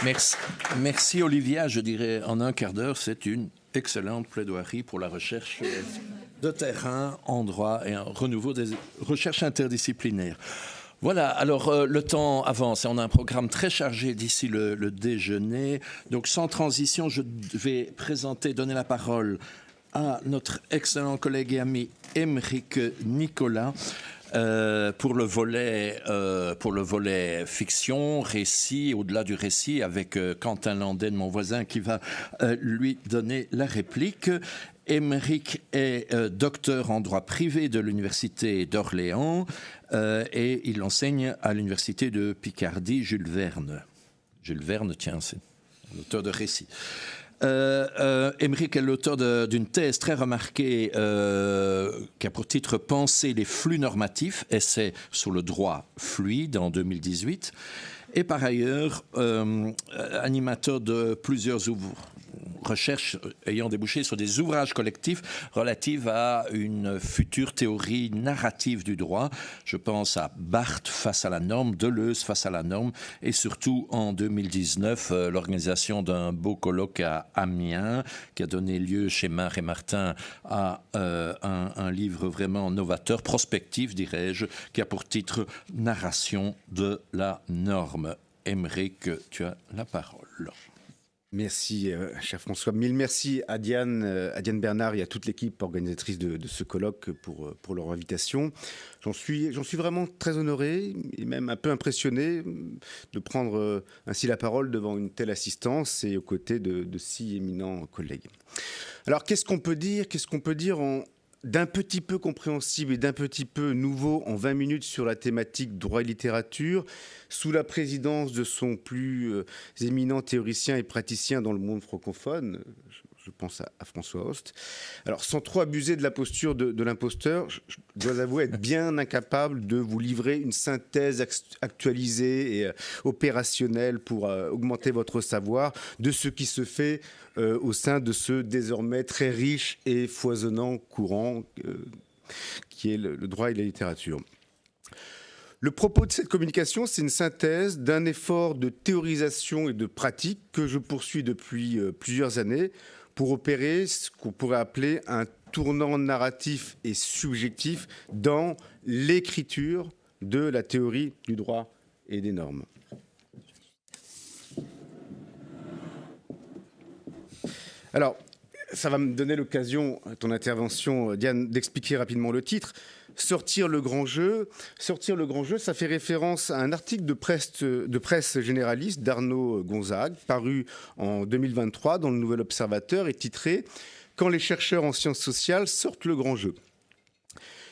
Merci, merci Olivia. Je dirais en un quart d'heure, c'est une excellente plaidoirie pour la recherche de terrain en droit et un renouveau des recherches interdisciplinaires. Voilà, alors le temps avance et on a un programme très chargé d'ici le déjeuner. Donc sans transition, je vais donner la parole à notre excellent collègue et ami Aymeric Nicolas pour le volet fiction, récit, au-delà du récit, avec Quentin Landais, mon voisin, qui va lui donner la réplique. Aymeric est docteur en droit privé de l'université d'Orléans et il enseigne à l'université de Picardie, Jules Verne. Jules Verne, tiens, c'est l'auteur de récits. Aymeric est l'auteur d'une thèse très remarquée qui a pour titre « Penser les flux normatifs », essai sur le droit fluide en 2018, et par ailleurs animateur de plusieurs recherches ayant débouché sur des ouvrages collectifs relatifs à une future théorie narrative du droit. Je pense à Barthes face à la norme, Deleuze face à la norme, et surtout en 2019, l'organisation d'un beau colloque à Amiens qui a donné lieu chez Mar et Martin à un livre vraiment novateur, prospectif dirais-je, qui a pour titre « Narration de la norme ». Aymeric, tu as la parole. Merci, cher François. Mille merci à Diane Bernard et à toute l'équipe organisatrice de ce colloque pour leur invitation. J'en suis vraiment très honoré et même un peu impressionné de prendre ainsi la parole devant une telle assistance et aux côtés de si éminents collègues. Alors, qu'est-ce qu'on peut dire d'un petit peu compréhensible et d'un petit peu nouveau en 20 minutes sur la thématique droit et littérature, sous la présidence de son plus éminent théoricien et praticien dans le monde francophone, je pense à François Host. Alors, sans trop abuser de la posture de l'imposteur, je dois avouer être bien incapable de vous livrer une synthèse actualisée et opérationnelle pour augmenter votre savoir de ce qui se fait au sein de ce désormais très riche et foisonnant courant qui est le droit et la littérature. Le propos de cette communication, c'est une synthèse d'un effort de théorisation et de pratique que je poursuis depuis plusieurs années pour opérer ce qu'on pourrait appeler un tournant narratif et subjectif dans l'écriture de la théorie du droit et des normes. Alors, ça va me donner l'occasion, à ton intervention, Diane, d'expliquer rapidement le titre. Sortir le grand jeu, ça fait référence à un article de presse généraliste d'Arnaud Gonzague, paru en 2023 dans le Nouvel Observateur et titré « Quand les chercheurs en sciences sociales sortent le grand jeu ».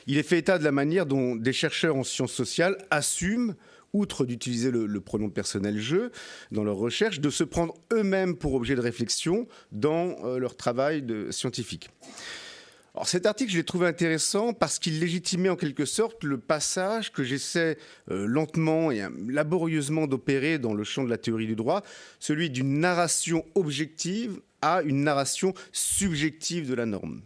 Il est fait état de la manière dont des chercheurs en sciences sociales assument, outre d'utiliser le pronom personnel « je » dans leurs recherches, de se prendre eux-mêmes pour objet de réflexion dans leur travail scientifique. Alors cet article, je l'ai trouvé intéressant parce qu'il légitimait en quelque sorte le passage que j'essaie lentement et laborieusement d'opérer dans le champ de la théorie du droit, celui d'une narration objective à une narration subjective de la norme.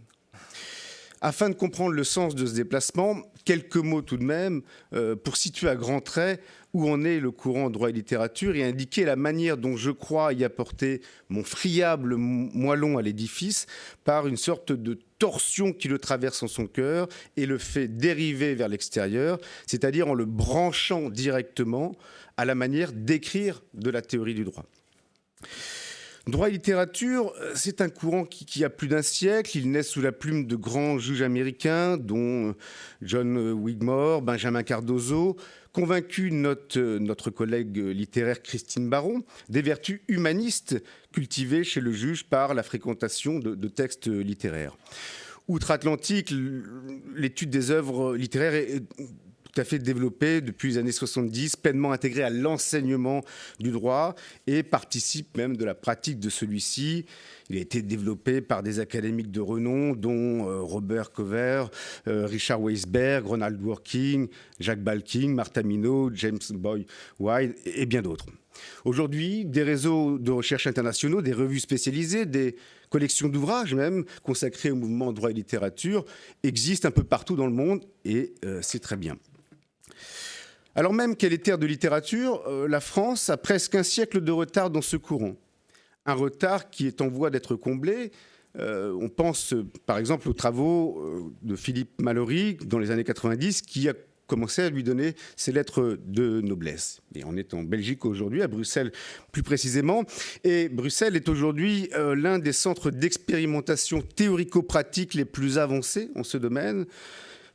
Afin de comprendre le sens de ce déplacement, quelques mots tout de même pour situer à grands traits où en est le courant droit et littérature et indiquer la manière dont je crois y apporter mon friable moellon à l'édifice par une sorte de torsion qui le traverse en son cœur et le fait dériver vers l'extérieur, c'est-à-dire en le branchant directement à la manière d'écrire de la théorie du droit. Droit et littérature, c'est un courant qui a plus d'un siècle. Il naît sous la plume de grands juges américains, dont John Wigmore, Benjamin Cardozo, convaincu notre collègue littéraire Christine Baron des vertus humanistes cultivées chez le juge par la fréquentation de textes littéraires. Outre-Atlantique, l'étude des œuvres littéraires est tout à fait développé depuis les années 70, pleinement intégré à l'enseignement du droit et participe même de la pratique de celui-ci. Il a été développé par des académiques de renom, dont Robert Cover, Richard Weisberg, Ronald Dworkin, Jacques Balking, Martha Minot, James Boy White et bien d'autres. Aujourd'hui, des réseaux de recherche internationaux, des revues spécialisées, des collections d'ouvrages même consacrés au mouvement droit et littérature existent un peu partout dans le monde et c'est très bien. Alors même qu'elle est terre de littérature, la France a presque un siècle de retard dans ce courant. Un retard qui est en voie d'être comblé. On pense par exemple aux travaux de Philippe Mallory dans les années 90 qui a commencé à lui donner ses lettres de noblesse. Et on est en Belgique aujourd'hui, à Bruxelles plus précisément. Et Bruxelles est aujourd'hui l'un des centres d'expérimentation théorico-pratique les plus avancés en ce domaine,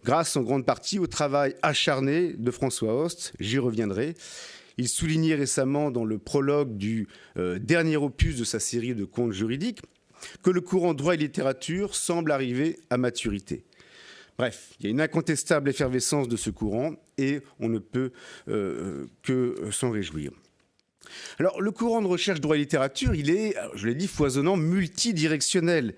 grâce en grande partie au travail acharné de François Host. J'y reviendrai. Il soulignait récemment dans le prologue du dernier opus de sa série de contes juridiques que le courant droit et littérature semble arriver à maturité. Bref, il y a une incontestable effervescence de ce courant et on ne peut que s'en réjouir. Alors, le courant de recherche droit et littérature, il est, je l'ai dit, foisonnant, multidirectionnel.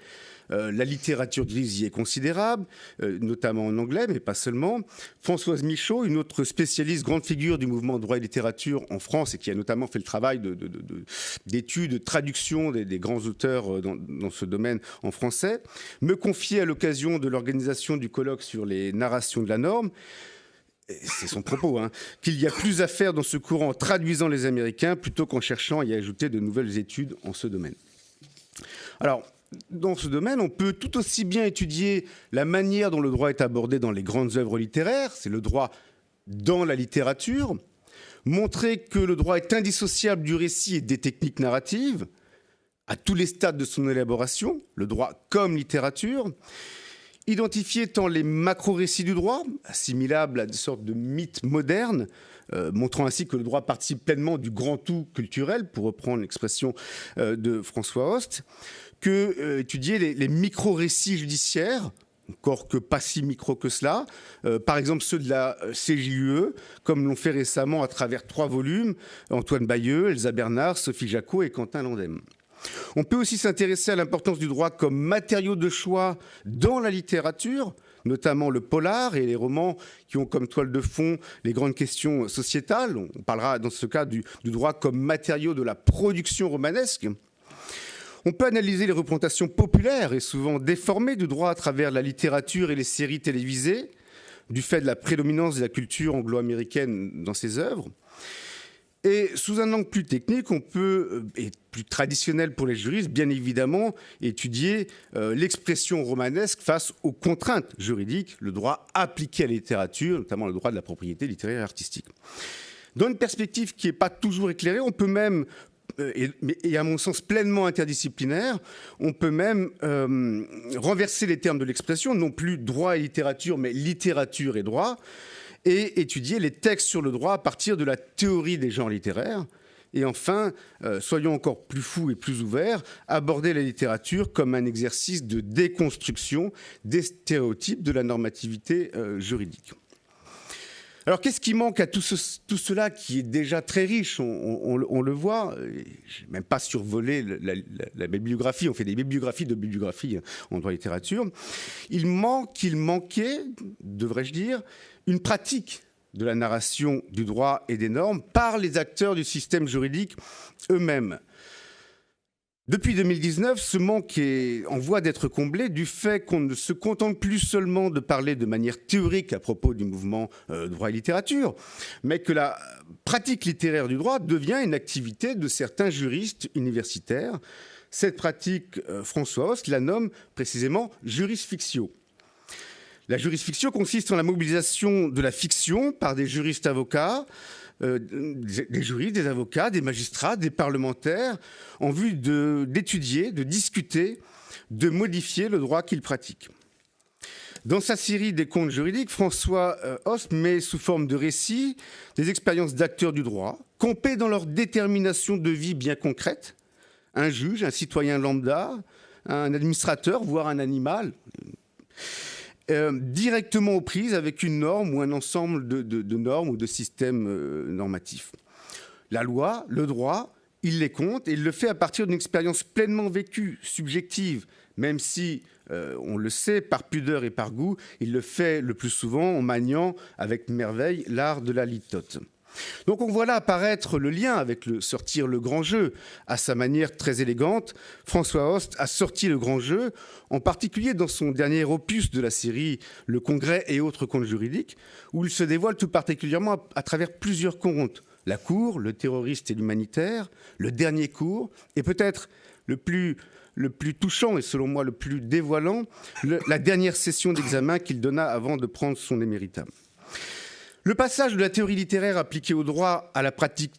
La littérature grise y est considérable, notamment en anglais, mais pas seulement. Françoise Michaud, une autre spécialiste, grande figure du mouvement droit et littérature en France et qui a notamment fait le travail d'études, de traduction des grands auteurs dans ce domaine en français, me confiait à l'occasion de l'organisation du colloque sur les narrations de la norme, c'est son propos, qu'il y a plus à faire dans ce courant en traduisant les Américains plutôt qu'en cherchant à y ajouter de nouvelles études en ce domaine. Alors, dans ce domaine, on peut tout aussi bien étudier la manière dont le droit est abordé dans les grandes œuvres littéraires, c'est le droit dans la littérature, montrer que le droit est indissociable du récit et des techniques narratives, à tous les stades de son élaboration, le droit comme littérature, identifier tant les macro-récits du droit, assimilables à des sortes de mythes modernes, montrant ainsi que le droit participe pleinement du grand tout culturel, pour reprendre l'expression de François Host, que étudier les micro-récits judiciaires, encore que pas si micro que cela, par exemple ceux de la CJUE, comme l'ont fait récemment à travers 3 volumes, Antoine Bayeux, Elsa Bernard, Sophie Jacot et Quentin Landem. On peut aussi s'intéresser à l'importance du droit comme matériau de choix dans la littérature, notamment le polar et les romans qui ont comme toile de fond les grandes questions sociétales. On parlera dans ce cas du droit comme matériau de la production romanesque. On peut analyser les représentations populaires et souvent déformées du droit à travers la littérature et les séries télévisées, du fait de la prédominance de la culture anglo-américaine dans ces œuvres. Et sous un angle plus technique, on peut, et plus traditionnel pour les juristes, bien évidemment, étudier l'expression romanesque face aux contraintes juridiques, le droit appliqué à la littérature, notamment le droit de la propriété littéraire et artistique. Dans une perspective qui n'est pas toujours éclairée, on peut même, et à mon sens pleinement interdisciplinaire, on peut même renverser les termes de l'expression, non plus droit et littérature, mais littérature et droit, et étudier les textes sur le droit à partir de la théorie des genres littéraires. Et enfin, soyons encore plus fous et plus ouverts, aborder la littérature comme un exercice de déconstruction des stéréotypes de la normativité juridique. Alors, qu'est-ce qui manque à tout cela qui est déjà très riche, on le voit. Je n'ai même pas survolé la bibliographie, on fait des bibliographies de bibliographies en droit et littérature. Il manquait, devrais-je dire, une pratique de la narration du droit et des normes par les acteurs du système juridique eux-mêmes. Depuis 2019, ce manque est en voie d'être comblé du fait qu'on ne se contente plus seulement de parler de manière théorique à propos du mouvement droit et littérature, mais que la pratique littéraire du droit devient une activité de certains juristes universitaires. Cette pratique, François Host la nomme précisément jurisfiction. La jurisfiction consiste en la mobilisation de la fiction par des juristes avocats, des juristes, des avocats, des magistrats, des parlementaires, en vue d'étudier, de discuter, de modifier le droit qu'ils pratiquent. Dans sa série des contes juridiques, François Host met sous forme de récits des expériences d'acteurs du droit, campés dans leur détermination de vie bien concrète, un juge, un citoyen lambda, un administrateur, voire un animal, directement aux prises avec une norme ou un ensemble de normes ou de systèmes normatifs. La loi, le droit, il les compte et il le fait à partir d'une expérience pleinement vécue, subjective, même si, on le sait, par pudeur et par goût, il le fait le plus souvent en maniant avec merveille l'art de la litote. Donc on voit là apparaître le lien avec le sortir le grand jeu. À sa manière très élégante, François Host a sorti le grand jeu, en particulier dans son dernier opus de la série Le Congrès et autres contes juridiques, où il se dévoile tout particulièrement à travers plusieurs contes. La Cour, le terroriste et l'humanitaire, le dernier cours, et peut-être le plus touchant et selon moi le plus dévoilant, la dernière session d'examen qu'il donna avant de prendre son éméritat. Le passage de la théorie littéraire appliquée au droit à la pratique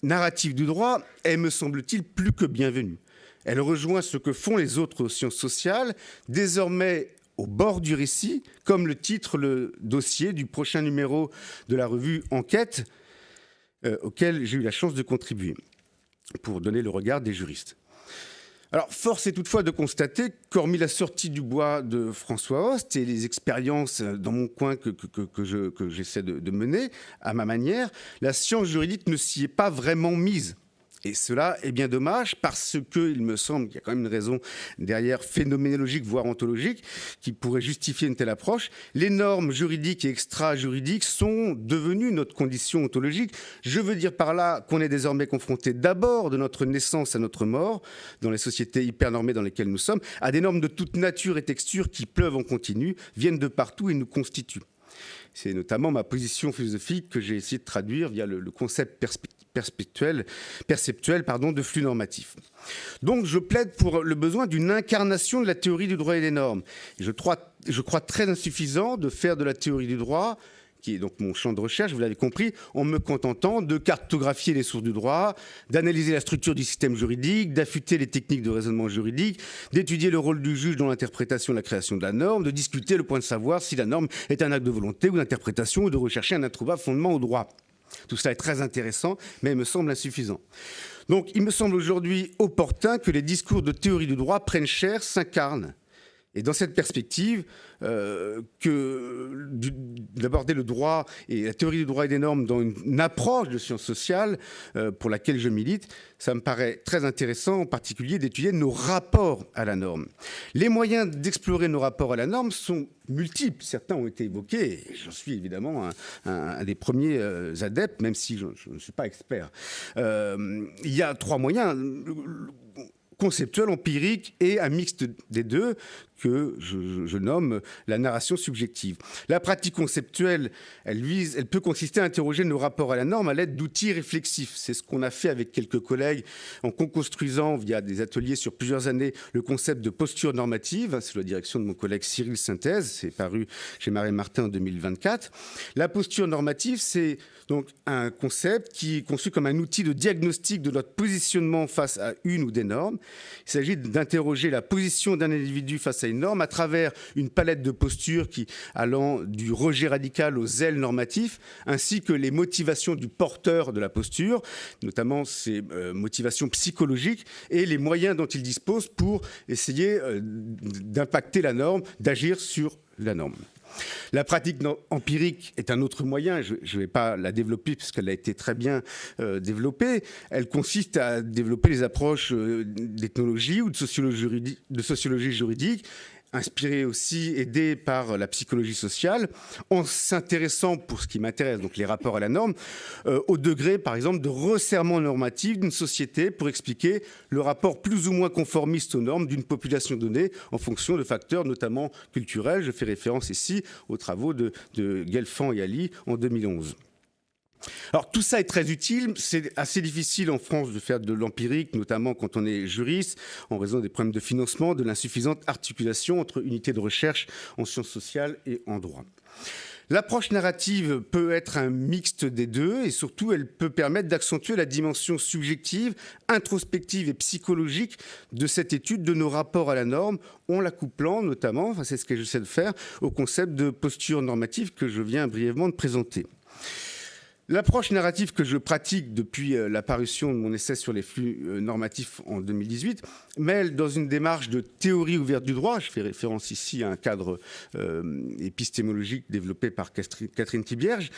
narrative du droit est, me semble-t-il, plus que bienvenue. Elle rejoint ce que font les autres sciences sociales, désormais au bord du récit, comme le titre le dossier du prochain numéro de la revue Enquête, auquel j'ai eu la chance de contribuer, pour donner le regard des juristes. Alors, force est toutefois de constater qu'hormis la sortie du bois de François Host et les expériences dans mon coin que j'essaie de mener à ma manière, la science juridique ne s'y est pas vraiment mise. Et cela est bien dommage parce qu'il me semble qu'il y a quand même une raison derrière phénoménologique, voire ontologique, qui pourrait justifier une telle approche. Les normes juridiques et extra-juridiques sont devenues notre condition ontologique. Je veux dire par là qu'on est désormais confronté d'abord de notre naissance à notre mort, dans les sociétés hypernormées dans lesquelles nous sommes, à des normes de toute nature et texture qui pleuvent en continu, viennent de partout et nous constituent. C'est notamment ma position philosophique que j'ai essayé de traduire via le concept perceptuel de flux normatif. Donc je plaide pour le besoin d'une incarnation de la théorie du droit et des normes. Je crois très insuffisant de faire de la théorie du droit, qui est donc mon champ de recherche, vous l'avez compris, en me contentant de cartographier les sources du droit, d'analyser la structure du système juridique, d'affûter les techniques de raisonnement juridique, d'étudier le rôle du juge dans l'interprétation de la création de la norme, de discuter le point de savoir si la norme est un acte de volonté ou d'interprétation ou de rechercher un introuvable fondement au droit. Tout cela est très intéressant, mais me semble insuffisant. Donc il me semble aujourd'hui opportun que les discours de théorie du droit prennent chair, s'incarnent. Et dans cette perspective, d'aborder le droit et la théorie du droit et des normes dans une approche de sciences sociales pour laquelle je milite, ça me paraît très intéressant, en particulier d'étudier nos rapports à la norme. Les moyens d'explorer nos rapports à la norme sont multiples. Certains ont été évoqués. J'en suis évidemment un des premiers adeptes, même si je ne suis pas expert. Il y a 3 moyens. Conceptuel, empirique et un mixte des deux que je nomme la narration subjective. La pratique conceptuelle, elle peut consister à interroger nos rapports à la norme à l'aide d'outils réflexifs. C'est ce qu'on a fait avec quelques collègues en co-construisant via des ateliers sur plusieurs années le concept de posture normative, sous la direction de mon collègue Cyril Synthèse, c'est paru chez Marais Martin en 2024. La posture normative, c'est donc un concept qui est conçu comme un outil de diagnostic de notre positionnement face à une ou des normes. Il s'agit d'interroger la position d'un individu face à une norme à travers une palette de postures allant du rejet radical au zèle normatif, ainsi que les motivations du porteur de la posture, notamment ses motivations psychologiques et les moyens dont il dispose pour essayer d'impacter la norme, d'agir sur la norme. La pratique empirique est un autre moyen, je ne vais pas la développer puisqu'elle a été très bien développée. Elle consiste à développer les approches d'ethnologie ou de sociologie juridique, inspiré aussi, aidé par la psychologie sociale, en s'intéressant, pour ce qui m'intéresse, donc les rapports à la norme, au degré, par exemple, de resserrement normatif d'une société pour expliquer le rapport plus ou moins conformiste aux normes d'une population donnée en fonction de facteurs notamment culturels. Je fais référence ici aux travaux de Guelfand et Ali en 2011. Alors tout ça est très utile, c'est assez difficile en France de faire de l'empirique, notamment quand on est juriste, en raison des problèmes de financement, de l'insuffisante articulation entre unités de recherche en sciences sociales et en droit. L'approche narrative peut être un mixte des deux et surtout elle peut permettre d'accentuer la dimension subjective, introspective et psychologique de cette étude de nos rapports à la norme, en l'accouplant notamment, c'est ce que j'essaie de faire, au concept de posture normative que je viens brièvement de présenter. L'approche narrative que je pratique depuis la parution de mon essai sur les flux normatifs en 2018 mêle dans une démarche de théorie ouverte du droit, je fais référence ici à un cadre épistémologique développé par Catherine Thibierge,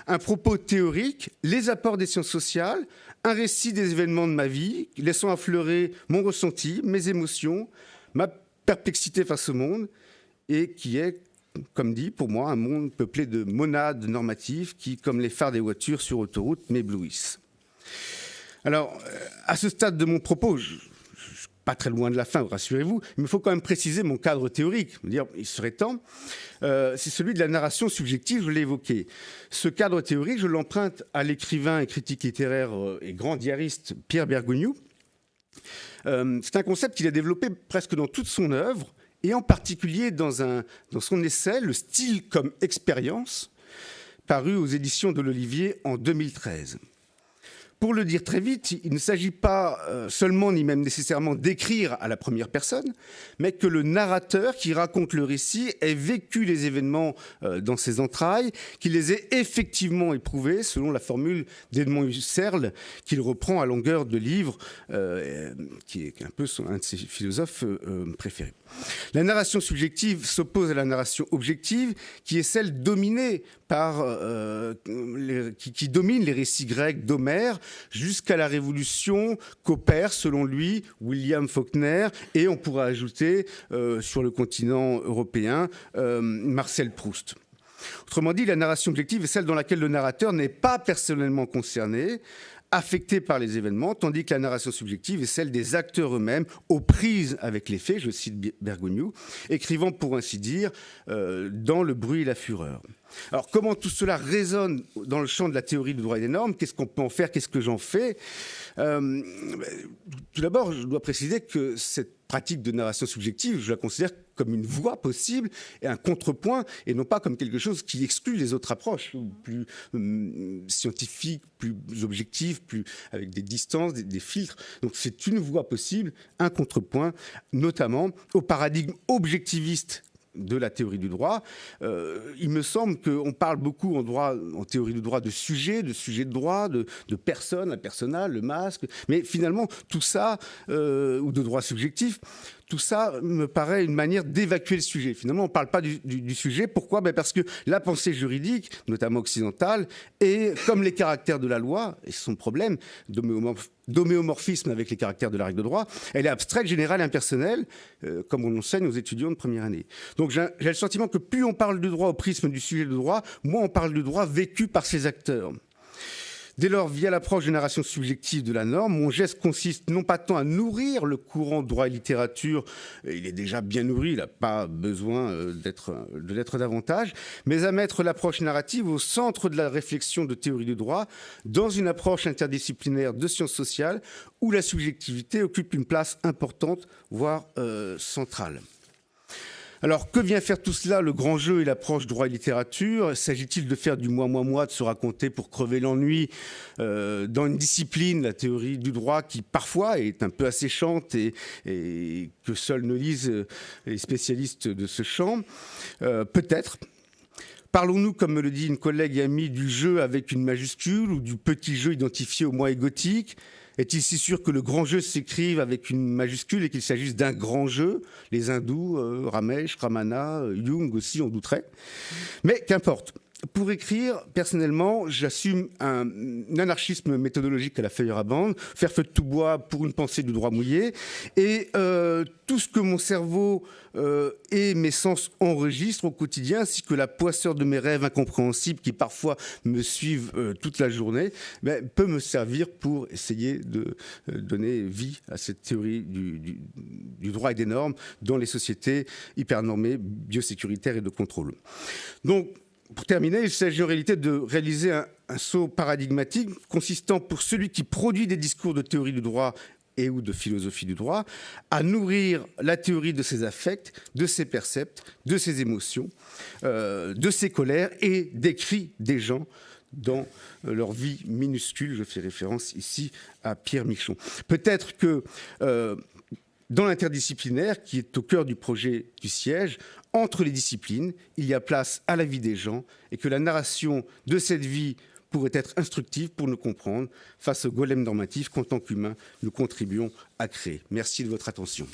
un propos théorique, les apports des sciences sociales, un récit des événements de ma vie, laissant affleurer mon ressenti, mes émotions, ma perplexité face au monde, et qui est comme dit, pour moi, un monde peuplé de monades normatives qui, comme les phares des voitures sur autoroute, m'éblouissent. Alors, à ce stade de mon propos, je suis pas très loin de la fin, rassurez-vous, il me faut quand même préciser mon cadre théorique. Dire, il serait temps. C'est celui de la narration subjective, je l'ai évoqué. Ce cadre théorique, je l'emprunte à l'écrivain et critique littéraire et grand diariste Pierre Bergogneau. C'est un concept qu'il a développé presque dans toute son œuvre, et en particulier dans son essai « Le style comme expérience », paru aux éditions de l'Olivier en 2013. Pour le dire très vite, il ne s'agit pas seulement ni même nécessairement d'écrire à la première personne, mais que le narrateur qui raconte le récit ait vécu les événements dans ses entrailles, qu'il les ait effectivement éprouvés, selon la formule d'Edmond Husserl, qu'il reprend à longueur de livres, qui est un peu un de ses philosophes préférés. La narration subjective s'oppose à la narration objective, qui est celle dominée par qui domine les récits grecs d'Homère jusqu'à la Révolution qu'opère, selon lui, William Faulkner, et on pourrait ajouter sur le continent européen Marcel Proust. Autrement dit, la narration objective est celle dans laquelle le narrateur n'est pas personnellement concerné, affecté par les événements, tandis que la narration subjective est celle des acteurs eux-mêmes, aux prises avec les faits, je cite Bergogneau, écrivant pour ainsi dire dans le bruit et la fureur. Alors comment tout cela résonne dans le champ de la théorie du droit et des normes? Qu'est-ce qu'on peut en faire? Qu'est-ce que j'en fais? Tout d'abord, je dois préciser que cette pratique de narration subjective, je la considère comme une voie possible et un contrepoint, et non pas comme quelque chose qui exclut les autres approches, plus scientifiques, plus objectives, plus avec des distances, des filtres. Donc c'est une voie possible, un contrepoint, notamment au paradigme objectiviste de la théorie du droit. Il me semble qu'on parle beaucoup en théorie du droit de sujet de droit, de personne, un persona, le masque, mais finalement tout ça, ou de droit subjectif, tout ça me paraît une manière d'évacuer le sujet. Finalement, on ne parle pas du sujet. Pourquoi? Parce que la pensée juridique, notamment occidentale, est comme les caractères de la loi, et son problème d'homéomorphisme avec les caractères de la règle de droit, elle est abstraite, générale et impersonnelle, comme on enseigne aux étudiants de première année. Donc j'ai le sentiment que plus on parle du droit au prisme du sujet de droit, moins on parle du droit vécu par ses acteurs. Dès lors, via l'approche de narration subjective de la norme, mon geste consiste non pas tant à nourrir le courant droit et littérature, il est déjà bien nourri, il n'a pas besoin de l'être davantage, mais à mettre l'approche narrative au centre de la réflexion de théorie du droit, dans une approche interdisciplinaire de sciences sociales, où la subjectivité occupe une place importante, voire centrale. Alors, que vient faire tout cela, le grand jeu et l'approche droit et littérature? S'agit-il de faire du moi, de se raconter pour crever l'ennui dans une discipline, la théorie du droit, qui parfois est un peu asséchante et que seuls ne lisent les spécialistes de ce champ? Peut-être. Parlons-nous, comme me le dit une collègue et amie, du jeu avec une majuscule ou du petit jeu identifié au moi égotique? Est-il si sûr que le grand jeu s'écrive avec une majuscule et qu'il s'agisse d'un grand jeu? Les hindous, Ramesh, Ramana, Jung aussi en douteraient. Mais qu'importe. Pour écrire, personnellement, j'assume un anarchisme méthodologique à la Feyerabend, faire feu de tout bois pour une pensée du droit mouillé, et tout ce que mon cerveau et mes sens enregistrent au quotidien, ainsi que la poisseur de mes rêves incompréhensibles qui parfois me suivent toute la journée, peut me servir pour essayer de donner vie à cette théorie du droit et des normes dans les sociétés hypernormées, biosécuritaires et de contrôle. Donc, pour terminer, il s'agit en réalité de réaliser un saut paradigmatique consistant pour celui qui produit des discours de théorie du droit et ou de philosophie du droit, à nourrir la théorie de ses affects, de ses percepts, de ses émotions, de ses colères et des cris des gens dans leur vie minuscule. Je fais référence ici à Pierre Michon. Peut-être que dans l'interdisciplinaire, qui est au cœur du projet du siège, entre les disciplines, il y a place à la vie des gens et que la narration de cette vie pourrait être instructive pour nous comprendre face au golem normatif qu'en tant qu'humains, nous contribuons à créer. Merci de votre attention.